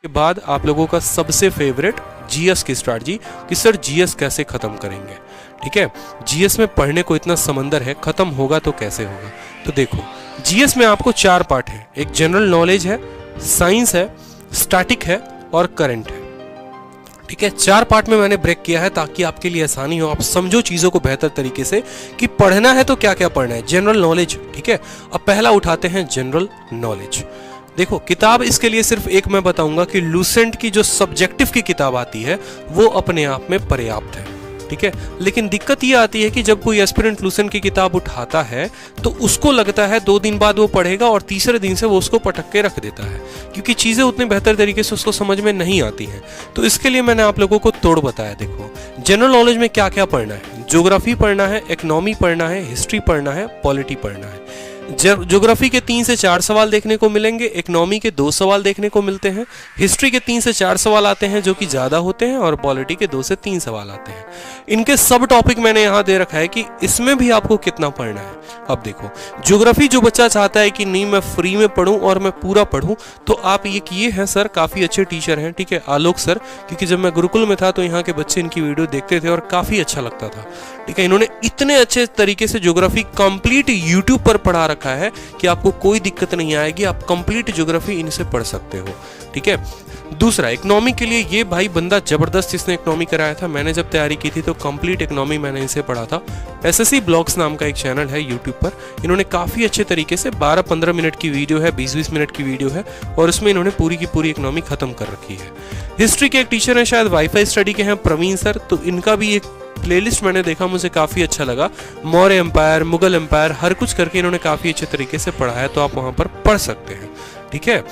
के बाद आप लोगों का सबसे फेवरेट जीएस की स्ट्रैटेजी कि सर जीएस कैसे खत्म करेंगे। ठीक है, जीएस में पढ़ने को इतना समंदर है, खत्म होगा तो कैसे होगा। तो देखो, जीएस में आपको 4 पार्ट है। एक जनरल नॉलेज है, साइंस है, स्टैटिक है और करंट है। ठीक है, 4 पार्ट में मैंने ब्रेक किया है ताकि आपके लिए आसानी हो, आप समझो चीजों को बेहतर तरीके से कि पढ़ना है तो क्या क्या पढ़ना है। जनरल नॉलेज, ठीक है, अब पहला उठाते हैं जनरल नॉलेज। देखो, किताब इसके लिए सिर्फ एक मैं बताऊंगा कि लूसेंट की जो सब्जेक्टिव की किताब आती है वो अपने आप में पर्याप्त है। ठीक है, लेकिन दिक्कत ये आती है कि जब कोई एस्पिरेंट लूसेंट की किताब उठाता है तो उसको लगता है 2 दिन बाद वो पढ़ेगा और तीसरे दिन से वो उसको पटक के रख देता है, क्योंकि चीजें उतने बेहतर तरीके से उसको समझ में नहीं आती हैं। तो इसके लिए मैंने आप लोगों को तोड़ बताया। देखो, जनरल नॉलेज में क्या क्या पढ़ना है। ज्योग्राफी पढ़ना है, इकोनॉमी पढ़ना है, हिस्ट्री पढ़ना है, पॉलिटी पढ़ना है। ज्योग्राफी के 3 से 4 सवाल देखने को मिलेंगे, इकोनॉमी के 2 सवाल देखने को मिलते हैं, हिस्ट्री के 3 से 4 सवाल आते हैं जो कि ज्यादा होते हैं, और पॉलिटी के 2 से 3 सवाल आते हैं। इनके सब टॉपिक मैंने यहां दे रखा है कि इसमें भी आपको कितना पढ़ना है। अब देखो, ज्योग्राफी जो बच्चा चाहता है कि नहीं मैं फ्री में पढ़ूं और मैं पूरा पढ़ूं, तो आप ये किए हैं सर, काफी अच्छे टीचर हैं, ठीक है, आलोक सर, क्योंकि जब मैं गुरुकुल में था तो यहाँ के बच्चे इनकी वीडियो देखते थे और काफी अच्छा लगता था। ठीक है, इन्होंने इतने अच्छे तरीके से ज्योग्राफी कंप्लीट यूट्यूब पर पढ़ा रखा है कि आपको कोई दिक्कत नहीं आएगी, आप कंप्लीट ज्योग्राफी इनसे पढ़ सकते हो। ठीक है, दूसरा, इकोनॉमी के लिए ये भाई बंदा जबरदस्त, इसने इकोनॉमी कराया था। मैंने जब तैयारी की थी तो कंप्लीट इकोनॉमी मैंने इनसे पढ़ा था। एसएससी ब्लॉग्स नाम का एक चैनल है यूट्यूब पर, इन्होंने काफी अच्छे तरीके से 12-15 मिनट की वीडियो है, 20-20 मिनट की वीडियो है, और उसमें इन्होंने पूरी की पूरी इकोनॉमी खत्म कर रखी है। हिस्ट्री के एक टीचर है, शायद वाईफाई स्टडी के हैं, प्रवीण सर, तो इनका भी एक प्लेलिस्ट मैंने देखा, मुझे काफी अच्छा लगा। मौर्य एम्पायर, मुगल एम्पायर, हर कुछ करके इन्होंने काफी अच्छे तरीके से पढ़ा है, तो आप वहां पर पढ़ सकते हैं। ठीक है,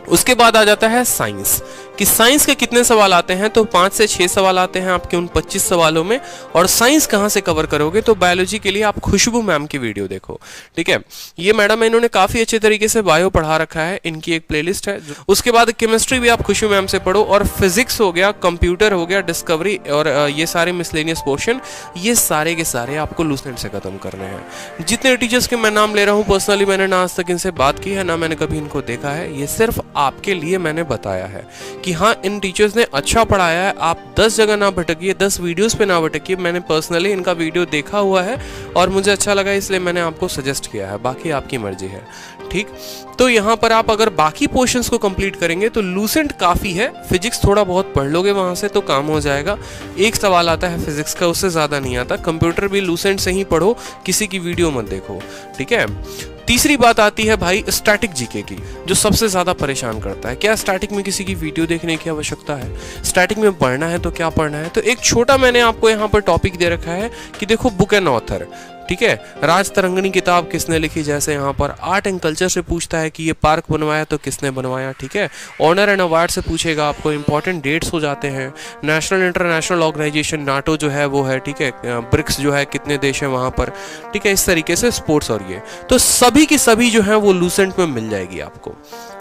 उसके बाद आ जाता है साइंस, कि साइंस के कितने सवाल आते हैं, तो 5 से 6 सवाल आते हैं आपके उन 25 सवालों में। और साइंस कहां से कवर करोगे, तो बायोलॉजी के लिए आप खुशबू मैम की वीडियो देखो। ठीक है, ये मैडम है, इन्होंने काफी अच्छे तरीके से बायो पढ़ा रखा है, इनकी एक प्लेलिस्ट है। उसके बाद केमिस्ट्री भी आप खुशबू मैम से पढ़ो, और फिजिक्स हो गया, कंप्यूटर हो गया, डिस्कवरी, और ये सारे मिसलेनियस पोर्शन, ये सारे के सारे आपको लूसेंट से खत्म करने हैं। जितने टीचर्स के मैं नाम ले रहा हूँ, पर्सनली मैंने ना आज तक इनसे बात की है, ना मैंने कभी इनको देखा है, ये सिर्फ आपके लिए मैंने बताया है कि हाँ, इन टीचर्स ने अच्छा पढ़ाया है। आप 10 जगह ना भटकिए, 10 वीडियोस पे ना भटकिए। मैंने पर्सनली इनका वीडियो देखा हुआ है और मुझे अच्छा लगा, इसलिए मैंने आपको सजेस्ट किया है, बाकी आपकी मर्जी है। ठीक, तो यहाँ पर आप अगर बाकी पोर्शंस को कंप्लीट करेंगे तो लूसेंट काफी है। फिजिक्स थोड़ा बहुत पढ़ लोगे वहां से तो काम हो जाएगा। एक सवाल आता है फिजिक्स का, उससे ज्यादा नहीं आता। कंप्यूटर भी लूसेंट से ही पढ़ो, किसी की वीडियो मत देखो। ठीक है, तीसरी बात आती है भाई स्टैटिक जीके की, जो सबसे ज्यादा परेशान करता है। क्या स्टैटिक में किसी की वीडियो देखने की आवश्यकता है? स्टैटिक में पढ़ना है तो क्या पढ़ना है? तो एक छोटा मैंने आपको यहाँ पर टॉपिक दे रखा है कि देखो, बुक एंड ऑथर। ठीक है, राज तरंगनी किताब किसने लिखी, जैसे यहाँ पर आर्ट एंड कल्चर से पूछता है कि ये पार्क बनवाया तो किसने बनवाया। ठीक है, ऑनर एंड अवार्ड से पूछेगा आपको, इंपॉर्टेंट डेट्स हो जाते हैं। नेशनल इंटरनेशनल ऑर्गेनाइजेशन नाटो जो है वो है, ठीक है, ब्रिक्स जो है कितने देश है वहाँ पर। ठीक है, इस तरीके से स्पोर्ट्स, और ये तो सभी की सभी जो है वो लूसेंट में मिल जाएगी आपको।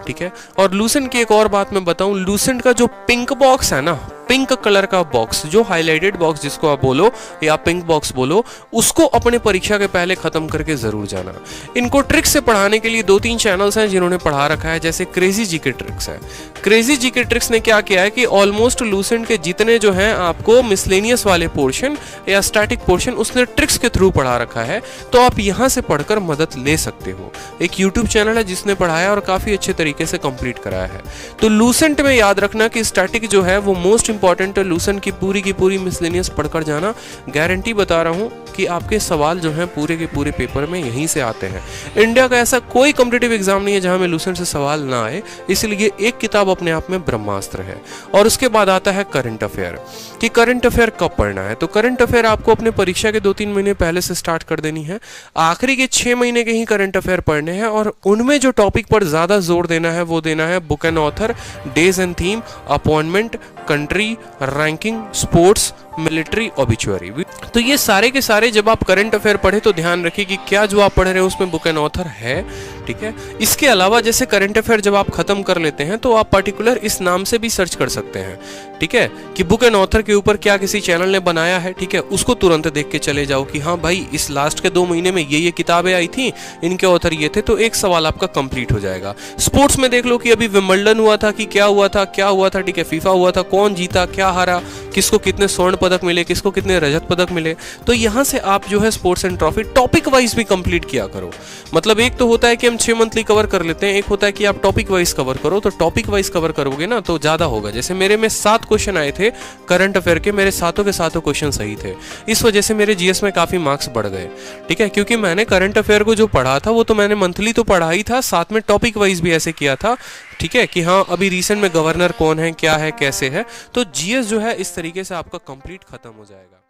ठीक है, और लूसेंट की एक और बात मैं बताऊं, लूसेंट का जो पिंक बॉक्स है ना, पिंक कलर का बॉक्स, जो हाईलाइटेड बॉक्स जिसको आप बोलो या पिंक बॉक्स बोलो, उसको अपने परीक्षा के पहले खत्म करके जरूर जाना। इनको ट्रिक्स से पढ़ाने के लिए 2-3 चैनल्स हैं जिन्होंने पढ़ा रखा है, जैसे क्रेजी जीके ट्रिक्स है। क्रेजी जीके ट्रिक्स ने क्या किया है कि ऑलमोस्ट लूसेंट के जितने जो हैं आपको मिसलेनियस वाले पोर्शन या स्टैटिक पोर्शन, उसने ट्रिक्स के थ्रू पढ़ा रखा है, तो आप यहां से पढ़कर मदद ले सकते हो। एक यूट्यूब चैनल है जिसने पढ़ाया और काफी अच्छे तरीके से कंप्लीट कराया है। तो लूसेंट में याद रखना कि स्टैटिक जो है वो मोस्ट इंपॉर्टेंट है। लूसेंट की पूरी मिसलेनियस पढ़कर जाना, गारंटी बता रहा हूं कि आपके सवाल जो हैं पूरे के पूरे पेपर में यहीं से आते हैं। इंडिया का ऐसा कोई कॉम्पिटिटिव एग्जाम नहीं है जहां में लूसेंट से सवाल ना आए, इसलिए एक किताब अपने आप में ब्रह्मास्त्र है। और उसके बाद आता है करंट अफेयर, कि करंट अफेयर कब पढ़ना है। तो करंट अफेयर आपको अपने परीक्षा के 2-3 महीने पहले से स्टार्ट कर देनी है। आखिरी के 6 महीने के ही करंट अफेयर पढ़ने हैं, और उनमें जो टॉपिक पर ज्यादा जोर देना है वो देना है book and author, days and theme, appointment, country, ranking, sports, military, obituary. तो ये सारे के सारे जब आप करंट अफेयर पढ़े तो ध्यान रखिए कि क्या जो आप पढ़ रहे हैं उसमें बुक एंड ऑथर है। ठीक है। इसके अलावा जैसे करंट अफेयर जब आप खत्म कर लेते हैं तो आप पर्टिकुलर इस नाम से भी सर्च कर सकते हैं, ठीक है, कि बुक एंड ऑथर के ऊपर क्या किसी चैनल ने बनाया है, ठीक है, उसको तुरंत देख के चले जाओ कि हाँ भाई इस लास्ट के 2 महीने में ये किताबें आई थी, इनके ऑथर ये थे, तो एक सवाल आपका कंप्लीट हो जाएगा। स्पोर्ट्स में देख लो कि अभी विंबलडन हुआ था कि क्या हुआ था, ठीक है, फीफा हुआ था, कौन जीता, क्या हारा, किसको कितने स्वर्ण पदक मिले, किसको कितने रजत पदक मिले। तो यहाँ से आप जो है sports and trophy topic wise भी कंप्लीट किया करो। मतलब एक तो होता है कि हम 6 मंथली कवर कर लेते हैं, एक होता है कि आप टॉपिक वाइज कवर करो। तो टॉपिक वाइज कवर करोगे ना तो ज्यादा होगा। जैसे मेरे में 7 क्वेश्चन आए थे करंट अफेयर के, मेरे सातों के सातों क्वेश्चन सही थे, इस वजह से मेरे जीएस में काफी मार्क्स बढ़ गए, ठीक है, क्योंकि मैंने करंट अफेयर को जो पढ़ा था वो तो मैंने मंथली तो पढ़ा ही था, साथ में टॉपिक वाइज भी ऐसे किया था, ठीक है, कि हाँ अभी रिसेंट में गवर्नर कौन है, क्या है, कैसे है। तो जीएस जो है इस तरीके से आपका कंप्लीट खत्म हो जाएगा।